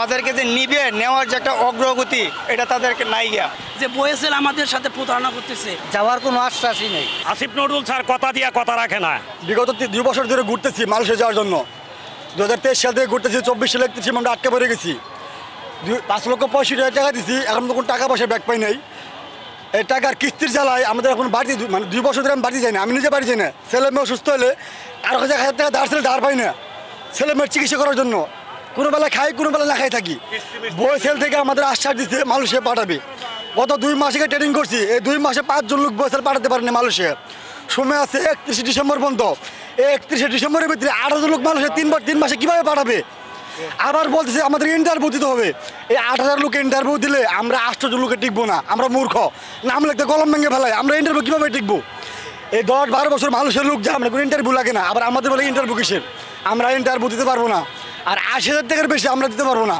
আমাদেরকে যে নিবে নেওয়ার যে একটা অগ্রগতি এটা তাদেরকে নাই গিয়া যে বয়েসেল আমাদের সাথে প্রতারণা করতেছে, যাওয়ার কোনো আশ্বাসই নেই। আসিফ নজরুল স্যার কথা দিয়া কথা রাখে না। বিগত 2 বছর ধরে ঘুরতেছি মানুষের যাওয়ার জন্য। 2023 সাল থেকে ঘুরতেছি, 24 সালে 31 আমরা আটকে পড়ে গেছি। 5,65,000 টাকা দিছি, এখন তো কোনো টাকা পয়সা ব্যাক পাই নাই। এই টাকার কিস্তির জ্বালায় আমাদের এখন বাড়ি, মানে 2 বছর ধরে আমি বাড়ি যাই না, আমি নিজে বাড়ি যাই না। ছেলে মেয়ে অসুস্থ হলে 1,000 টাকা ধার ছেলে ধার পাই না ছেলে মেয়ের চিকিৎসা করার জন্য। কোনো বেলা খাই, কোনো বেলা না খাই থাকি। বয়েসেল থেকে আমাদের আশ্বাস দিচ্ছে মালয়েশিয়া পাঠাবে। গত 2 মাস থেকে ট্রেনিং করছি, এই 2 মাসে 5 জন লোক বয়েসেল পাঠাতে পারেনি মালয়েশিয়া। সময় আছে 31 ডিসেম্বর পর্যন্ত। এই 31 ডিসেম্বরের ভিতরে 8,000 লোক মালয়েশিয়া 3 মাসে কীভাবে পাঠাবে? আবার বলতেছে আমাদের ইন্টারভিউ দিতে হবে। এই 8,000 লোকে ইন্টারভিউ দিলে আমরা 800 লোকে টিকবো না, আমরা মূর্খ। নাম লিখতে কলম ভেঙে ফেলাই, আমরা ইন্টারভিউ কীভাবে টিকবো? এই 10-12 বছর মানুষের লোক যা, আমরা কোনো ইন্টারভিউ লাগে না। আবার আমাদের বলে ইন্টারভিউ কিসের? আমরা ইন্টারভিউ দিতে পারবো না। আর 80,000 টাকার বেশি আমরা দিতে পারবো না।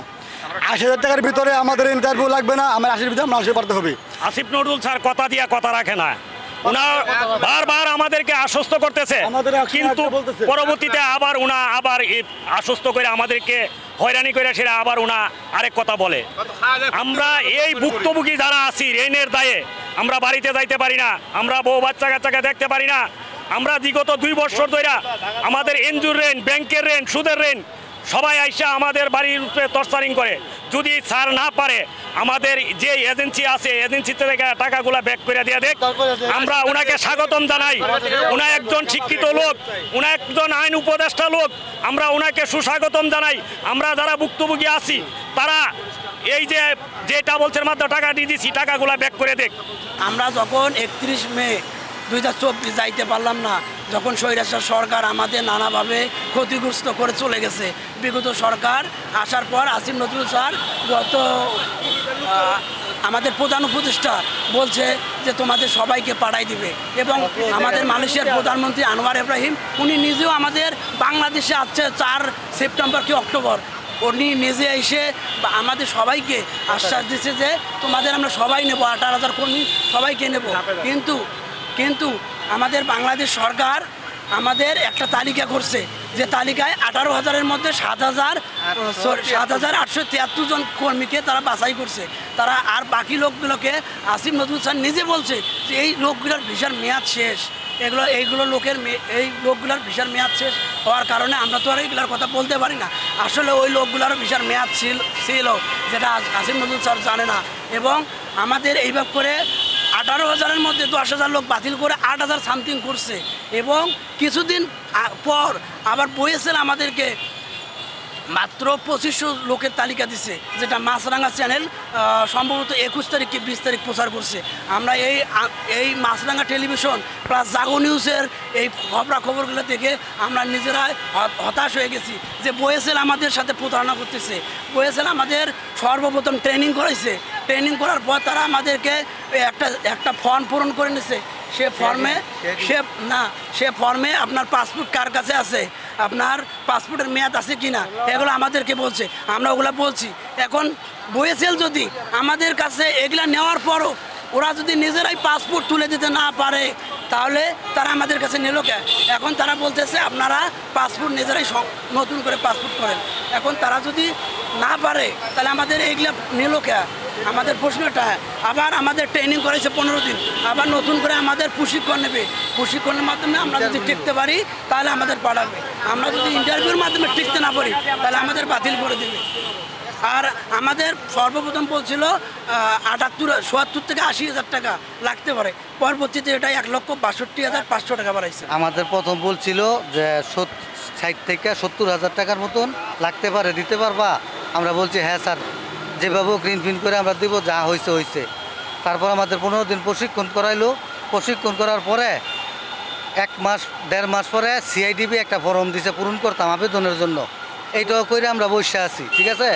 80,000 টাকার ভিতরে আমাদের ইন্টারভিউ লাগবে না, আমার 80,000 ভিতরে মানুষের পারতে হবে। আসিফ নজরুল স্যার কথা দিয়া কথা রাখে না। উনার বারবার আমাদেরকে আশ্বস্ত করতেছে, কিন্তু পরবর্তীতে আবার আশ্বস্ত করে আমাদেরকে হয়রানি করে সেটা আবার আরেক কথা বলে। আমরা এই ভুক্তভোগী যারা আছি ঋণের দায়ে আমরা বাড়িতে যাইতে পারি না, আমরা বউ বাচ্চা কাচ্চাকে দেখতে পারি না। আমরা বিগত 2 বছর ধরে আমাদের এনজিওর ঋণ, ব্যাংকের ঋণ, সুদের ঋণ সবাই আইসা আমাদের বাড়ির উপরে টর্চারিং করে। যদি স্যার না পারে আমাদের যে এজেন্সি আছে এজেন্সিতে থেকে টাকাগুলা ব্যাক করে দিয়ে দেখ, আমরা ওনাকে স্বাগতম জানাই। উনি একজন শিক্ষিত লোক, উনি একজন আইন উপদেষ্টা লোক, আমরা ওনাকে সুস্বাগতম জানাই। আমরা যারা ভুক্তভোগী আছি তারা এই যে ট্রাভেলসের মাধ্যমে টাকা দিয়ে দিচ্ছি টাকাগুলা ব্যাক করে দেখ। আমরা যখন 31 মে 2024 যাইতে পারলাম না, যখন স্বৈরাচার সরকার আমাদের নানাভাবে ক্ষতিগ্রস্ত করে চলে গেছে, বিগত সরকার আসার পর আসিফ নজরুল স্যার আমাদের প্রধান উপদেষ্টা বলছে যে তোমাদের সবাইকে পাঠাই দিবে। এবং আমাদের মালয়েশিয়ার প্রধানমন্ত্রী আনোয়ার ইব্রাহিম উনি নিজেও আমাদের বাংলাদেশে আসছে 4 সেপ্টেম্বর কি অক্টোবর, উনি নিজে এসে আমাদের সবাইকে আশ্বাস দিচ্ছে যে তোমাদের আমরা সবাই নেব, 18,000 কর্মী সবাইকে নেব। কিন্তু আমাদের বাংলাদেশ সরকার আমাদের একটা তালিকা করছে, যে তালিকায় 18,000-এর মধ্যে 7,873 জন কর্মীকে তারা বাছাই করছে। তারা আর বাকি লোকগুলোকে আসিফ নজরুল স্যার নিজে বলছে যে এই লোকগুলোর ভিসার মেয়াদ শেষ। এই লোকগুলোর ভিসার মেয়াদ শেষ হওয়ার কারণে আমরা তো আর এইগুলোর কথা বলতে পারি না। আসলে ওই লোকগুলোরও ভিসার মেয়াদ ছিল, যেটা আসিফ নজরুল স্যার জানে না। এবং আমাদের এইভাবে করে 18,000-এর মধ্যে 10,000 লোক বাতিল করে 8,000 সামথিং করছে। এবং কিছুদিন পর আবার বয়েসেল আমাদেরকে মাত্র 2500 লোকের তালিকা দিচ্ছে, যেটা মাছরাঙা চ্যানেল সম্ভবত 21 তারিখ কি 20 তারিখ প্রচার করছে। আমরা এই মাছরাঙা টেলিভিশন প্লাস জাগো নিউজের এই খবরগুলো দেখে আমরা নিজেরাই হতাশ হয়ে গেছি যে বয়েসেল আমাদের সাথে প্রতারণা করতেছে। বয়েসেল আমাদের সর্বপ্রথম ট্রেনিং করাইছে, ট্রেনিং করার পর তারা আমাদেরকে একটা ফর্ম পূরণ করে নিছে। সে ফর্মে আপনার পাসপোর্ট কার কাছে আছে, আপনার পাসপোর্টের মেয়াদ আছে কি না, এগুলো আমাদেরকে বলছে, আমরা ওগুলো বলছি। এখন বয়েসেল যদি আমাদের কাছে এগুলা নেওয়ার পরও ওরা যদি নিজেরাই পাসপোর্ট তুলে দিতে না পারে, তাহলে তারা আমাদের কাছে নিল কে? এখন তারা বলতেছে আপনারা পাসপোর্ট নিজেরাই নতুন করে পাসপোর্ট করেন। এখন তারা যদি না পারে তাহলে আমাদের এইগুলা নিল কে? আমাদের প্রশ্নটা। আবার আমাদের ট্রেনিং করেছে 15 দিন, আবার নতুন করে আমাদের প্রশিক্ষণ নেবে। প্রশিক্ষণের মাধ্যমে আমরা যদি টিকতে পারি তাহলে আমাদের পাঠাবে, আমরা যদি ইন্টারভিউর মাধ্যমে টিকতে না পারি তাহলে আমাদের বাতিল করে দেবে। আর আমাদের সর্বপ্রথম বলছিল 77 থেকে 80,000 টাকা লাগতে পারে, পরবর্তীতে এটা 1,62,500 টাকা বাড়াইছে। আমাদের প্রথম বলছিল যে 60 থেকে 70,000 টাকার মতন লাগতে পারে, দিতে পারবা? আমরা বলছি হ্যাঁ স্যার, যেভাবে গ্রিন ফিন করে আমরা দিব, যা হয়েছে। তারপর আমাদের 15 দিন প্রশিক্ষণ করাইলো। প্রশিক্ষণ করার পরে 1-1.5 মাস পরে সিআইডিবি একটা ফর্ম দিছে পূরণ করতাম আবেদনের জন্য। এইটাও করে আমরা বসে আছি, ঠিক আছে।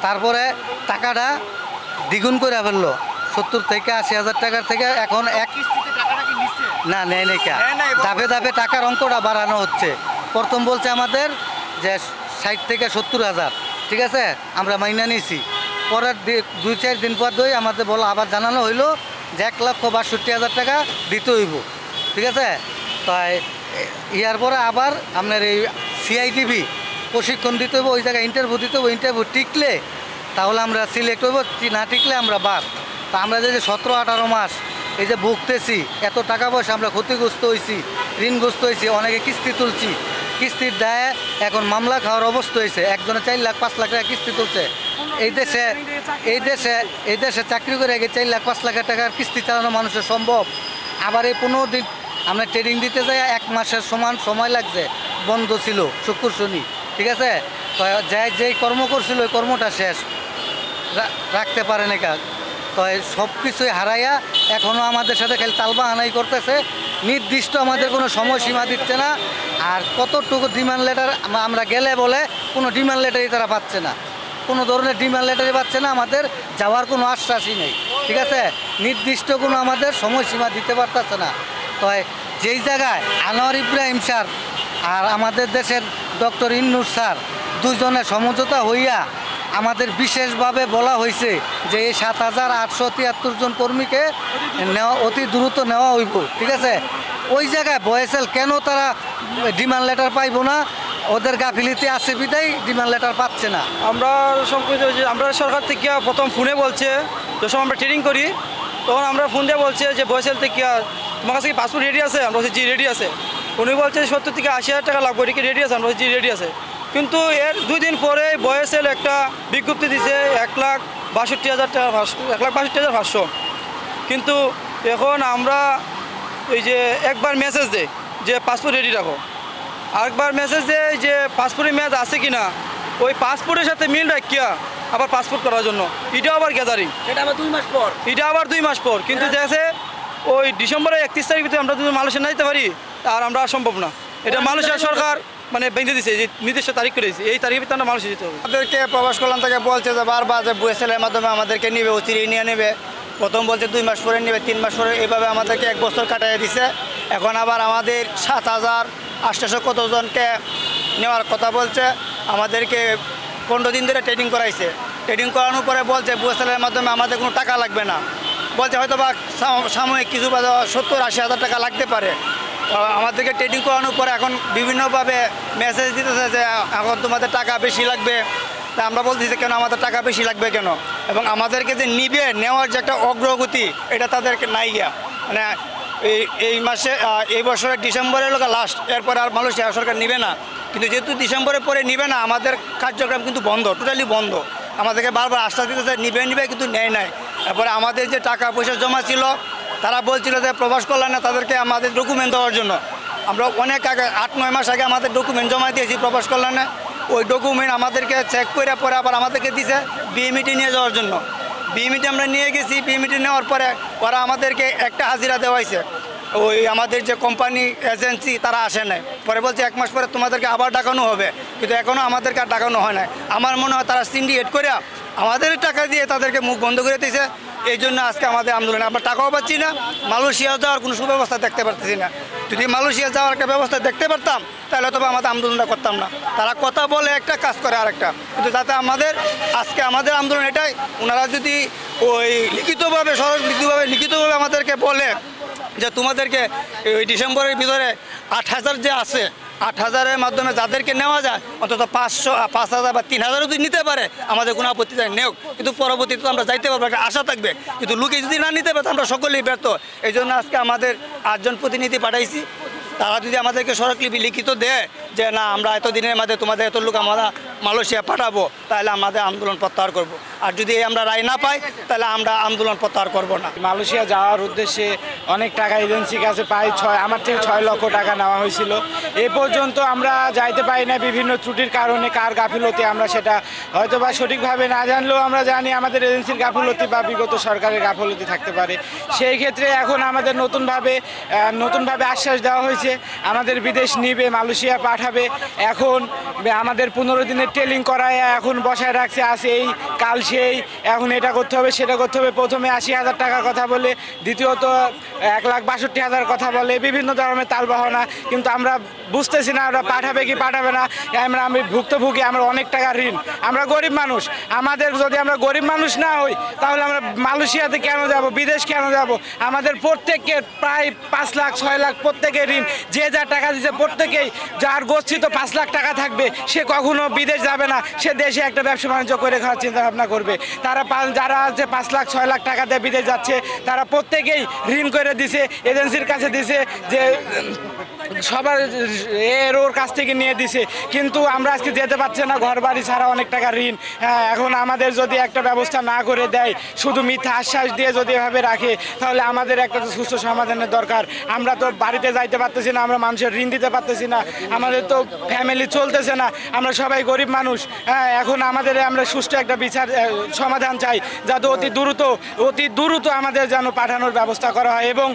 তারপরে টাকাটা দ্বিগুণ করে ফেললো, 70 থেকে 80,000 টাকার থেকে এখন না নেই ধাপে ধাপে টাকার অঙ্কটা বাড়ানো হচ্ছে। প্রথম বলছে আমাদের যে 60 থেকে 70,000, ঠিক আছে, আমরা মাইনা নিয়েছি। পরের 2-4 দিন পর আমাদের আবার জানানো হইলো যে 1,62,000 টাকা দিতে হইব, ঠিক আছে। তাই ইয়ার পরে আবার আপনার এই সিআইটিভি প্রশিক্ষণ দিতে হবে, ওই জায়গায় ইন্টারভিউ দিতে হবে, ইন্টারভিউ টিকলে তাহলে আমরা সিলেক্ট হইব, না টিকলে আমরা বাদ। তা আমরা যে 17-18 মাস এই যে ভুগতেছি, এত টাকা পয়সা আমরা ক্ষতিগ্রস্ত হয়েছি, ঋণগ্রস্ত হয়েছি, অনেকে কিস্তি তুলছি, কিস্তির দায়ে এখন মামলা খাওয়ার অবস্থা হয়েছে। একজনে 4 লাখ 5 লাখ টাকা কিস্তি তুলছে। এই দেশে চাকরি করে আগে 4 লাখ 5 লাখ টাকার কিস্তি চালানো মানুষের সম্ভব? আবার এই 15 দিন আমরা ট্রেনিং দিতে যাই, 1 মাসের সমান সময় লাগছে, বন্ধ ছিল শুক্র শনি, ঠিক আছে। তো যেই কর্ম করছিল ওই কর্মটা শেষ রাখতে পারে না কাজ, তো সব কিছুই হারাইয়া এখনও আমাদের সাথে খালি তালবাহানাই করতেছে। নির্দিষ্ট আমাদের কোনো সময়সীমা দিচ্ছে না। আর কতটুকু ডিমান্ড লেটার আমরা গেলে বলে কোনো ডিমান্ড লেটারই তারা পাচ্ছে না, কোনো ধরনের ডিমান্ড লেটারই পাচ্ছে না, আমাদের যাওয়ার কোনো আশ্বাসই নেই, ঠিক আছে। নির্দিষ্ট কোনো আমাদের সময়সীমা দিতে পারতেছে না। তো যেই জায়গায় আনোয়ার ইব্রাহিম স্যার আর আমাদের দেশের ডক্টর ইন্নুর স্যার দুজনের সমঝোতা হইয়া আমাদের বিশেষভাবে বলা হয়েছে যে এই 7,873 জন কর্মীকে নেওয়া অতি দ্রুত নেওয়া হইব, ঠিক আছে। ওই জায়গায় বয়েসেল কেন তারা ডিমান্ড লেটার পাইব না? ওদের গাফিলিতে আছে বিদায় ডিমান্ড লেটার পাচ্ছে না। আমরা আমরা সরকার থেকে প্রথম ফোনে বলছে, যখন আমরা ট্রেনিং করি তখন আমরা ফোন দিয়ে বলছে যে বয়েসেল থেকে তোমার কাছে কি পাসপোর্ট রেডি আছে? আমরা বলছি জি রেডি আছে। উনি বলছে 70 থেকে 80,000 টাকা লাগবে, এটা কি রেডি আছে? আমরা বলছি জি রেডি আছে। কিন্তু এর 2 দিন পরে বয়েসেল একটা বিজ্ঞপ্তি দিছে 1,62,000 টাকা, 1,62,500। কিন্তু এখন আমরা এই যে একবার মেসেজ দেয় যে পাসপোর্ট রেডি রাখো, আরেকবার মেসেজ দেয় যে পাসপোর্টের মেয়াদ আছে কি না, ওই পাসপোর্টের সাথে মিল রাখিয়া আবার পাসপোর্ট করার জন্য এটা আবার গ্যাদারিং, এটা আবার 2 মাস পর, এটা আবার 2 মাস পর। কিন্তু দেখে ওই ডিসেম্বরের 31 তারিখ ভিতরে আমরা যদি মালয়েশিয়া না যেতে পারি আর আমরা সম্ভব না। এটা মালয়েশিয়া সরকার মানে বেঁধে দিছে, যে নির্দিষ্ট তারিখ করে দিয়েছে, এই তারিখের ভিতরে আমরা মালয়েশিয়া যেতে হবে। আমাদেরকে প্রবাস কল্যাণ থেকে বলছে যে বারবার যে বুয়েসেলের মাধ্যমে আমাদেরকে নিবে, অচিরে নিয়ে নেবে। প্রথম বলছে 2 মাস পরে নেবে, 3 মাস পরে, এইভাবে আমাদেরকে 1 বছর কাটাইয়ে দিছে। এখন আবার আমাদের 7,800 কতজনকে নেওয়ার কথা বলছে। আমাদেরকে 15 দিন ধরে ট্রেনিং করাইছে। ট্রেনিং করানোর পরে বলছে বুয়েসেলের মাধ্যমে আমাদের কোনো টাকা লাগবে না, বলছে হয়তো বা সাময়িক কিছু 70-80 হাজার টাকা লাগতে পারে। আমাদেরকে ট্রেনিং করানোর পরে এখন বিভিন্নভাবে মেসেজ দিতেছে যে এখন তোমাদের টাকা বেশি লাগবে। তা আমরা বলতেছি কেন আমাদের টাকা বেশি লাগবে কেন, এবং আমাদেরকে যে নিবে নেওয়ার যে একটা অগ্রগতি এটা তাদেরকে নাই গিয়া। মানে এই মাসে এই বছরের ডিসেম্বরের লোক লাস্ট, এরপরে আর মালয়েশিয়া সরকার নিবে না। কিন্তু যেহেতু ডিসেম্বরের পরে নিবে না, আমাদের কার্যক্রম কিন্তু বন্ধ, টোটালি বন্ধ। আমাদেরকে বারবার আশ্বাস দিতেছে নিবে কিন্তু নেয় নাই। এরপরে আমাদের যে টাকা পয়সা জমা ছিল তারা বলছিল যে প্রবাস কল্যাণে তাদেরকে আমাদের ডকুমেন্ট দেওয়ার জন্য। আমরা অনেক আগে 8-9 মাস আগে আমাদের ডকুমেন্ট জমা দিয়েছি প্রবাস কল্যাণে। ওই ডকুমেন্ট আমাদেরকে চেক করে পরে আবার আমাদেরকে দিছে বিএমইটি নিয়ে যাওয়ার জন্য। বিএমইটি আমরা নিয়ে গেছি, বিএমইটি নেওয়ার পরে ওরা আমাদেরকে একটা হাজিরা দেওয়াইছে। ওই আমাদের যে কোম্পানি এজেন্সি তারা আসে নাই, পরে বলছে 1 মাস পরে তোমাদেরকে আবার ডাকানো হবে, কিন্তু এখনও আমাদেরকে আর ডাকানো হয় না। আমার মনে হয় তারা সিন্ডিকেট করে আমাদের টাকা দিয়ে তাদেরকে মুখ বন্ধ করে দিয়েছে। এই জন্য আজকে আমাদের আন্দোলন, আমরা টাকাও পাচ্ছি না, মালয়েশিয়া যাওয়ার কোনো সুব্যবস্থা দেখতে পারতেছি না। যদি মালয়েশিয়া যাওয়ার একটা ব্যবস্থা দেখতে পারতাম তাহলে তবে আমাদের আন্দোলনটা করতাম না। তারা কথা বলে একটা, কাজ করে আরেকটা। কিন্তু যাতে আজকে আমাদের আন্দোলন এটাই, ওনারা যদি ওই লিখিতভাবে লিখিতভাবে আমাদেরকে বলে যে তোমাদেরকে ওই ডিসেম্বরের ভিতরে 8,000 যে আছে, 8,000-এর মাধ্যমে যাদেরকে নেওয়া যায় অন্তত 500, 5,000 বা 3,000 যদি নিতে পারে আমাদের কোনো আপত্তি নেই, নেও। কিন্তু পরবর্তীতে আমরা যাইতে পারবো, একটা আশা থাকবে। কিন্তু লোকে যদি না নিতে পারে আমরা সকলেই ব্যর্থ। এই জন্য আজকে আমাদের 8 জন প্রতিনিধি পাঠাইছি। তারা যদি আমাদেরকে সরাসরি লিখিত দেয় যে না আমরা এতদিনের মধ্যে তোমাদের এত লোক আমরা মালয়েশিয়া পাঠাবো, তাহলে আমাদের আন্দোলন প্রত্যাহার করব। আর যদি আমরা রায় না পাই তাহলে আমরা আন্দোলন প্রত্যাহার করব না। মালয়েশিয়া যাওয়ার উদ্দেশ্যে অনেক টাকা এজেন্সির কাছে প্রায় আমার থেকে 6 লক্ষ টাকা নেওয়া হয়েছিল। এ পর্যন্ত আমরা যাইতে পারি না বিভিন্ন ত্রুটির কারণে, কার গাফিলতি আমরা সেটা হয়তো বা সঠিকভাবে না জানলেও আমরা জানি আমাদের এজেন্সির গাফিলতি বা বিগত সরকারের গাফিলতি থাকতে পারে। সেই ক্ষেত্রে এখন আমাদের নতুনভাবে আশ্বাস দেওয়া হয়েছে আমাদের বিদেশ নিবে, মালয়েশিয়া পাঠাবে। এখন আমাদের 15 দিনের টেলিং করায় এখন বসায় রাখছে আছে এই কাল সেই, এখন এটা করতে হবে সেটা করতে হবে। প্রথমে 80,000 টাকার কথা বলে, দ্বিতীয়ত 1,62,000 কথা বলে, বিভিন্ন ধরনের তালবাহনা। কিন্তু আমরা বুঝতেছি না ওরা পাঠাবে কি পাঠাবে না। আমি ভুক্তভোগী, আমরা অনেক টাকা ঋণ, আমরা গরিব মানুষ। আমাদের যদি আমরা গরিব মানুষ না হই তাহলে আমরা মালয়েশিয়াতে কেন যাব, বিদেশ কেন যাব? আমাদের প্রত্যেককে প্রায় 5 লাখ 6 লাখ প্রত্যেকে ঋণ। যে যা টাকা দিচ্ছে প্রত্যেকেই, যার গচ্ছিত 5 লাখ টাকা থাকবে সে কখনো বিদেশ যাবে না, সে দেশে একটা ব্যবসা বাণিজ্য করে খাওয়ার চিন্তা ভাবনা করবে। যারা আছে 5 লাখ 6 লাখ টাকা দিয়ে বিদেশ যাচ্ছে তারা প্রত্যেকেই ঋণ করে দিছে, এজেন্সির কাছে দিছে, যে সবার ওর কাছ থেকে নিয়ে দিছে। কিন্তু আমরা আজকে যেতে পারছি না, ঘর বাড়ি ছাড়া অনেক টাকা ঋণ। হ্যাঁ, এখন আমাদের যদি একটা ব্যবস্থা না করে দেয়, শুধু মিথ্যা আশ্বাস দিয়ে যদি এভাবে রাখে, তাহলে আমাদের একটা সুস্থ সমাধানের দরকার। আমরা তো বাড়িতে যাইতে পারতেছি না, আমরা মানুষের ঋণ দিতে পারতেছি না, আমাদের তো ফ্যামিলি চলতেছে না, আমরা সবাই গরিব মানুষ। হ্যাঁ, এখন আমাদের আমরা সুষ্ঠু একটা বিচার সমাধান চাই, যাতে অতি দ্রুত আমাদের যেন পাঠানোর ব্যবস্থা করা হয়। এবং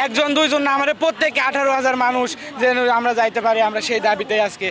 1 জন 2 জন না, আমাদের প্রত্যেকে 18,000 মানুষ যেন আমরা যাইতে পারি, আমরা সেই দাবিতে আজকে